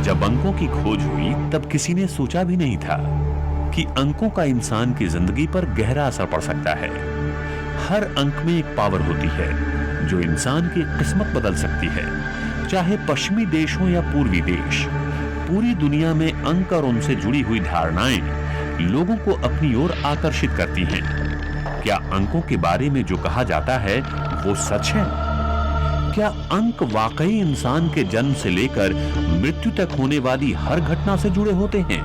जब अंकों की खोज हुई तब किसी ने सोचा भी नहीं था कि अंकों का इंसान की जिंदगी पर गहरा असर पड़ सकता है। हर अंक में एक पावर होती है जो इंसान की किस्मत बदल सकती है। चाहे पश्चिमी देश हो या पूर्वी देश, पूरी दुनिया में अंक और उनसे जुड़ी हुई धारणाएं लोगों को अपनी ओर आकर्षित करती हैं। क्या अंकों के बारे में जो कहा जाता है वो सच है? क्या अंक वाकई इंसान के जन्म से लेकर मृत्यु तक होने वाली हर घटना से जुड़े होते हैं?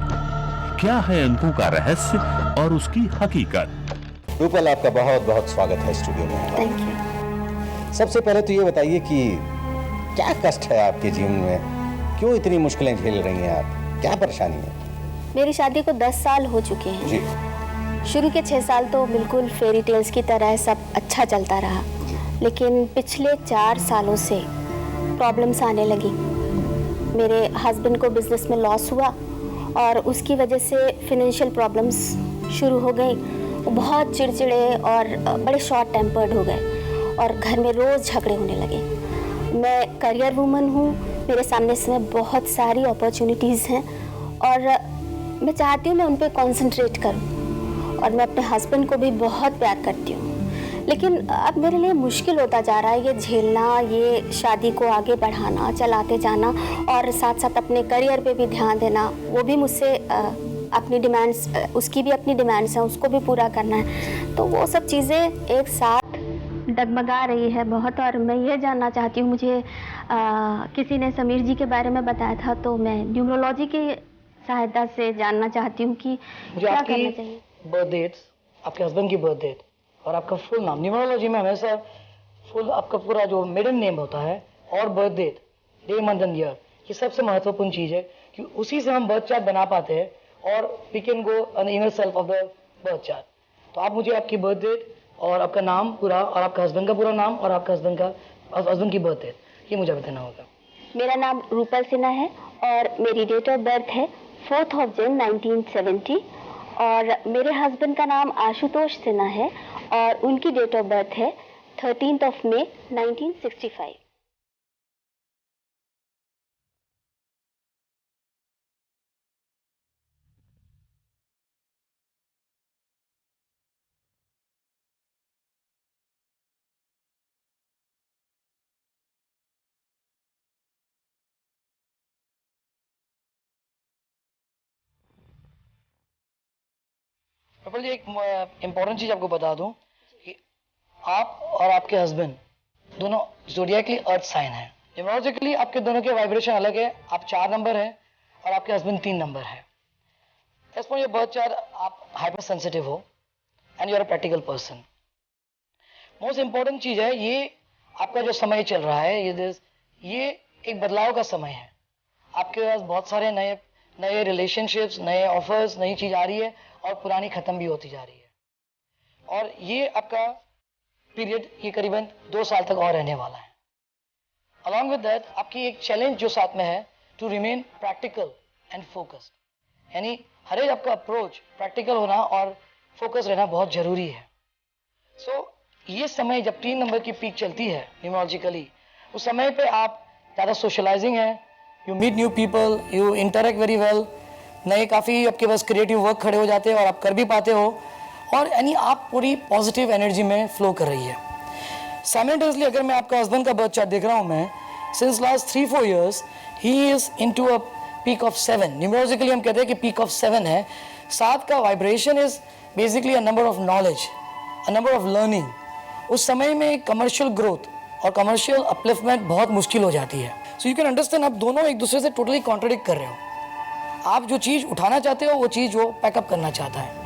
क्या है अंकों का रहस्य और उसकी हकीकत? रूपल, आपका बहुत बहुत स्वागत है स्टूडियो में। Thank you. सबसे पहले तो ये बताइए कि क्या कष्ट है आपके जीवन में, क्यों इतनी मुश्किलें झेल रही हैं आप, क्या परेशानी है? मेरी शादी को 10 साल हो चुके हैं जी। शुरू के 6 साल तो बिल्कुल फेरी टेल्स की तरह सब अच्छा चलता रहा, लेकिन पिछले 4 सालों से प्रॉब्लम्स आने लगी। मेरे हस्बैंड को बिजनेस में लॉस हुआ और उसकी वजह से फिनेंशियल प्रॉब्लम्स शुरू हो गई। वो बहुत चिड़चिड़े और बड़े शॉर्ट टेम्पर्ड हो गए और घर में रोज़ झगड़े होने लगे। मैं करियर वूमन हूँ, मेरे सामने इस समय बहुत सारी अपॉर्चुनिटीज़ हैं और मैं चाहती हूँ मैं उन पर कॉन्सेंट्रेट करूँ और मैं अपने हस्बैंड को भी बहुत प्यार करती हूँ। लेकिन अब मेरे लिए मुश्किल होता जा रहा है ये झेलना, ये शादी को आगे बढ़ाना, चलाते जाना और साथ साथ अपने करियर पे भी ध्यान देना। वो भी मुझसे अपनी डिमांड्स, उसकी भी अपनी डिमांड्स हैं, उसको भी पूरा करना है। तो वो सब चीज़ें एक साथ डगमगा रही है बहुत। और मैं ये जानना चाहती हूँ, मुझे किसी ने समीर जी के बारे में बताया था, तो मैं न्यूमरोलॉजी की सहायता से जानना चाहती हूँ कि क्या करना चाहिए। बर्थ डेट्स, आपके हस्बैंड की बर्थ डेट और आपका फुल नाम, न्यूमरोलॉजी में हमेशा फुल आपका पूरा जो मिडिल नेम होता है और birth date, day month and year, ये सबसे महत्वपूर्ण चीज़ है कि उसी से हम बर्थ चार्ट बना पाते हैं और we can go on inner self of the birth chart. तो आप मुझे आपकी बर्थ डेट और आपका नाम पूरा और आपका हस्बैंड का पूरा नाम और आपका हस्बैंड की बर्थ डेट ये मुझे बताना होगा। मेरा नाम रूपल सिन्हा है और मेरी डेट ऑफ बर्थ है 4 जून 1970 और मेरे हस्बैंड का नाम आशुतोष सिन्हा है और उनकी डेट ऑफ बर्थ है 13 मई 1965। प्रबल जी, एक इम्पोर्टेंट चीज़ आपको बता दूं कि आप और आपके हस्बैंड दोनों ज़ोडिएकली अर्थ साइन हैं। न्यूमरोलॉजिकली आपके दोनों के वाइब्रेशन अलग है। आप 4 नंबर हैं और आपके हस्बैंड 3 नंबर है। As per your birth chart आप हाइपर सेंसिटिव हो and you are a practical person. Most important चीज़ है ये आपका जो समय चल रहा है, ये एक बदलाव का समय है। आपके पास बहुत सारे नए रिलेशनशिप्स, नए ऑफर्स, नई चीज़ आ रही है और पुरानी ख़त्म भी होती जा रही है। और ये आपका पीरियड ये करीबन 2 साल तक और रहने वाला है। अलॉन्ग विद दैट आपकी एक चैलेंज जो साथ में है, to remain practical and focused, यानी हर एक आपका अप्रोच प्रैक्टिकल होना और फोकस रहना बहुत ज़रूरी है। सो ये समय जब 3 नंबर की पीक चलती है न्यूमरोलॉजिकली, उस समय पे आप ज़्यादा सोशलाइजिंग है, you meet new people, you interact very well, नए काफ़ी आपके पास क्रिएटिव वर्क खड़े हो जाते हैं और आप कर भी पाते हो और यानी आप पूरी पॉजिटिव एनर्जी में फ्लो कर रही है। साइमल्टेनियसली अगर मैं आपका हस्बैंड का बर्थ चार्ट देख रहा हूँ, मैं since last 3-4 years he is into a peak of 7। Numerologically हम कहते हैं कि पीक ऑफ 7 है। 7 का vibration is basically a number of knowledge, a number of learning. उस समय में कमर्शियल ग्रोथ और कमर्शियल अपलिफ्टमेंट बहुत मुश्किल हो जाती है। सो यू कैन अंडरस्टैंड, आप दोनों एक दूसरे से टोटली कॉन्ट्रडिक्ट कर रहे हो। आप जो चीज़ उठाना चाहते हो वो चीज़ वो पैकअप करना चाहता है।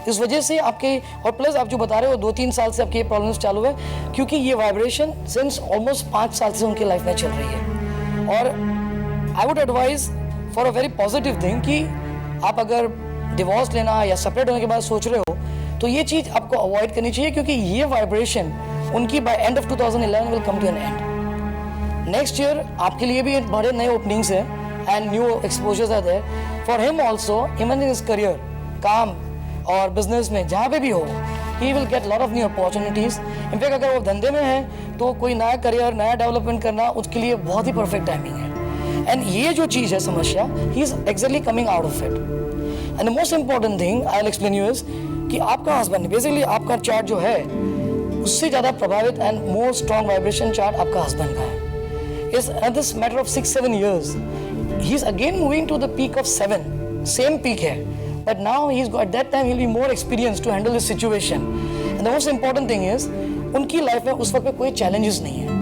इस वजह से आपके, और प्लस आप जो बता रहे हो 2-3 साल से आपके ये प्रॉब्लम्स चालू है, क्योंकि ये वाइब्रेशन सिंस ऑलमोस्ट 5 साल से उनकी लाइफ में चल रही है। और I would advise for a very positive thing कि आप अगर डिवोर्स लेना या सेपरेट होने के बाद सोच रहे हो तो ये चीज़ आपको अवॉइड करनी चाहिए, क्योंकि ये वाइब्रेशन उनकी by end of 2011 will come to an end. Next year आपके लिए भी बड़े नए ओपनिंग्स हैं and new exposures are there for him also, even in his career, काम और बिजनेस में जहाँ पे भी हो, he will get lot of new opportunities. In fact अगर वो धंधे में है तो कोई नया करियर, नया डेवलपमेंट करना उसके लिए बहुत ही परफेक्ट टाइमिंग है। एंड ये जो चीज़ है समस्या, he is exactly coming out of it. And the most important thing I will explain you is कि आपका हस्बैंड बेसिकली आपका चार्ट जो है उससे ज़्यादा प्रभावित and more strong vibration chart आपका हस्बैंड का है। इस at this matter of 6-7 years he is again moving to the peak of 7, same peak है, but now he is at that time he will be more experience to handle this situation. And the most important thing is उनकी life में उस वक्त पे कोई challenges नहीं है।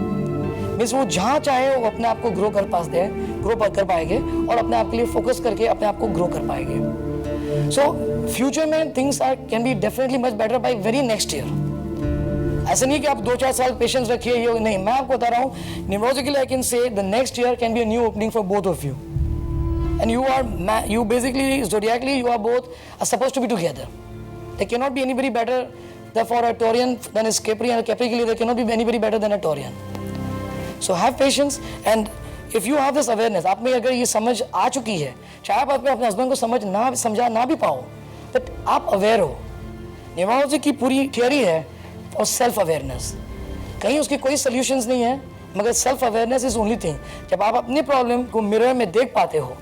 Means वो जहाँ चाहे वो अपने आप को ग्रो कर पाएंगे और अपने आप के लिए फोकस करके अपने आप को ग्रो कर पाएंगे। सो फ्यूचर में things can be definitely much better by very next year. ऐसा नहीं कि आप 2-4 साल पेशेंस रखिए, ये नहीं, मैं आपको बता रहा हूँ numerologically I can say the next year can be a new opening for both of you and you basically zodiacally you are both are supposed to be together. There cannot be anybody better for a Taurian than is Capri, and Capri there cannot be anybody better than a Taurian. So have patience, and if you have this awareness, आप में अगर ये समझ आ चुकी है, चाहे आप अपने हस्बैंड को समझा ना भी पाओ, बट आप अवेयर हो। न्यूमरोलॉजी की पूरी थियोरी है और सेल्फ अवेयरनेस, कहीं उसकी कोई सोल्यूशंस नहीं है, मगर self awareness is only thing. जब आप अपने प्रॉब्लम को मिरर में देख पाते हो,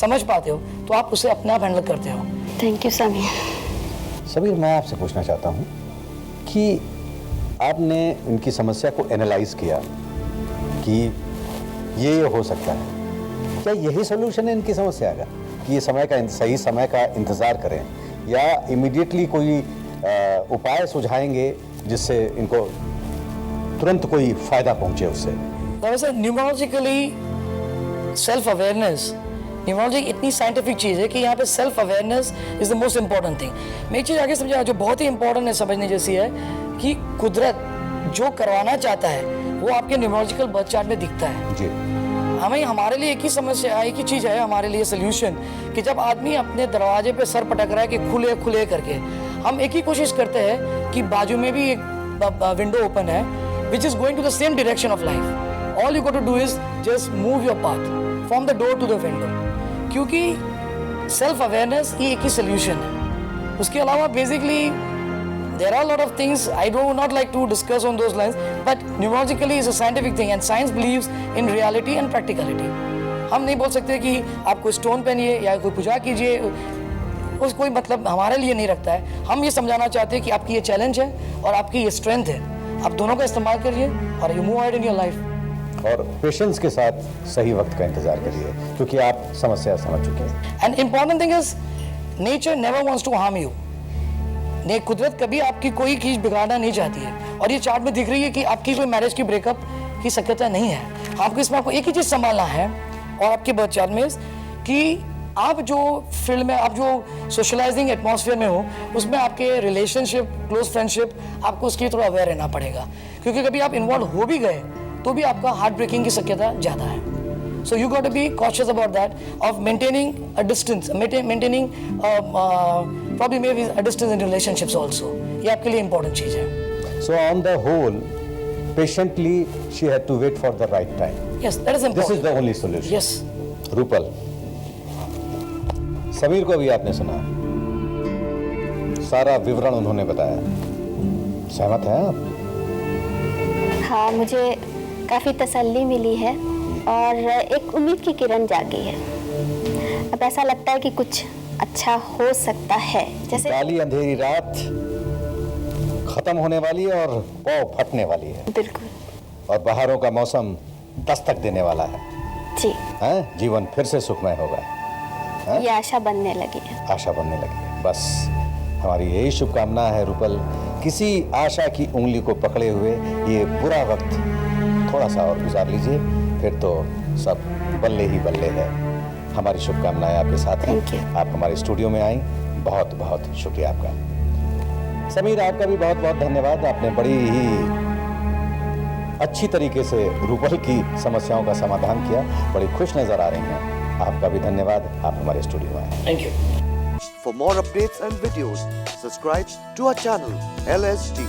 समझ पाते हो, तो आप उसे अपने आप हैंडल करते हो। Thank you Sameer. समीर, मैं आपसे पूछना चाहता हूँ कि आपने इनकी समस्या को एनालाइज किया कि ये हो सकता है, क्या यही सोल्यूशन है इनकी समस्या का कि ये सही समय का इंतज़ार करें, या इमीडिएटली कोई उपाय सुझाएंगे जिससे इनको तुरंत कोई फायदा पहुंचे उससे? वैसे न्यूमरोलॉजिकली सेल्फ अवेयरनेस, न्यूमरोलॉजी इतनी साइंटिफिक चीज़ है कि यहाँ पे self awareness is the most important thing. मैं एक चीज़ आगे समझा जो बहुत ही इंपॉर्टेंट है समझने जैसी है कि कुदरत जो करवाना चाहता है वो आपके न्यूमरोलॉजिकल बर्थ चार्ट में दिखता है जी। हमें हमारे लिए एक ही समस्या, एक ही चीज़ है हमारे लिए सोल्यूशन, कि जब आदमी अपने दरवाजे पे सर पटक रहा है कि खुले खुले करके, हम एक ही कोशिश करते हैं कि बाजू में भी एक विंडो ओपन है which is going to the same direction of life. All you got to do is just move your path from the door to the window. क्योंकि सेल्फ अवेयरनेस ये एक ही सोल्यूशन है। उसके अलावा basically there are a lot of things I do not like to discuss on those lines, but numerologically is a scientific thing and science believes in reality and practicality. हम नहीं बोल सकते कि आप कोई स्टोन पहनिए या कोई पूजा कीजिए, उस कोई मतलब हमारे लिए नहीं रखता है। हम ये समझाना चाहते हैं कि आपकी ये चैलेंज है और आपकी ये स्ट्रेंथ है, आप दोनों का इस्तेमाल करिए और you move ahead in your life. और पेशेंस के साथ सही वक्त का इंतजार करिए, क्योंकि आप समस्या समझ चुके हैं। And important thing is nature never wants to harm you. कुदरत कभी आपकी कोई चीज बिगाड़ना नहीं चाहती है, और ये चार्ट में दिख रही है कि आपकी कोई मैरिज की ब्रेकअप की शक्यता नहीं है। आपको इसमें आपको एक ही चीज संभालना है और आपके बर्थ चार्ट में कि आप जो फील्ड में, आप जो सोशलाइजिंग एटमॉस्फेयर में हो, उसमें आपके रिलेशनशिप, क्लोज फ्रेंडशिप, आपको उसके थोड़ा अवेयर रहना पड़ेगा, क्योंकि कभी आप इन्वॉल्व हो भी गए तो भी आपका हार्ट ब्रेकिंग की शक्यता ज़्यादा है। So you got to be cautious about that of maintaining a distance, maintaining probably may be a distance in relationships also. ये आपके लिए इंपॉर्टेंट चीज़ है। So on the whole patiently she had to wait for the right time. Yes, that is important. This is the only solution. Yes. Rupal, Sameer को भी आपने सुना, सारा विवरण उन्होंने बताया, सहमत हैं आप? हाँ, मुझे काफ़ी तसल्ली मिली है और एक उम्मीद की किरण जागी है। अब ऐसा लगता है कि कुछ अच्छा हो सकता है। जैसे काली अंधेरी रात खत्म होने वाली है और पाँव फटने वाली है। बिल्कुल। और बहारों का मौसम दस्तक देने वाला है जी। हैं? जीवन फिर से सुखमय होगा। ये आशा बनने लगी है। आशा बनने लगी है। बस हमारी यही शुभकामना है रूपल, किसी आशा की उंगली को पकड़े हुए ये बुरा वक्त थोड़ा सा और गुजार लीजिए, फिर तो सब बल्ले ही बल्ले है। हमारी शुभकामनाएं आपके साथ हैं। आप हमारे स्टूडियो में आई, बहुत बहुत शुक्रिया आपका। समीर, आपका भी बहुत बहुत धन्यवाद। आपने बड़ी ही अच्छी तरीके से रूपल की समस्याओं का समाधान किया, बड़ी खुश नजर आ रही हैं। आपका भी धन्यवाद, आप हमारे स्टूडियो में आए। Thank you. For more updates and videos, subscribe to our channel LSD.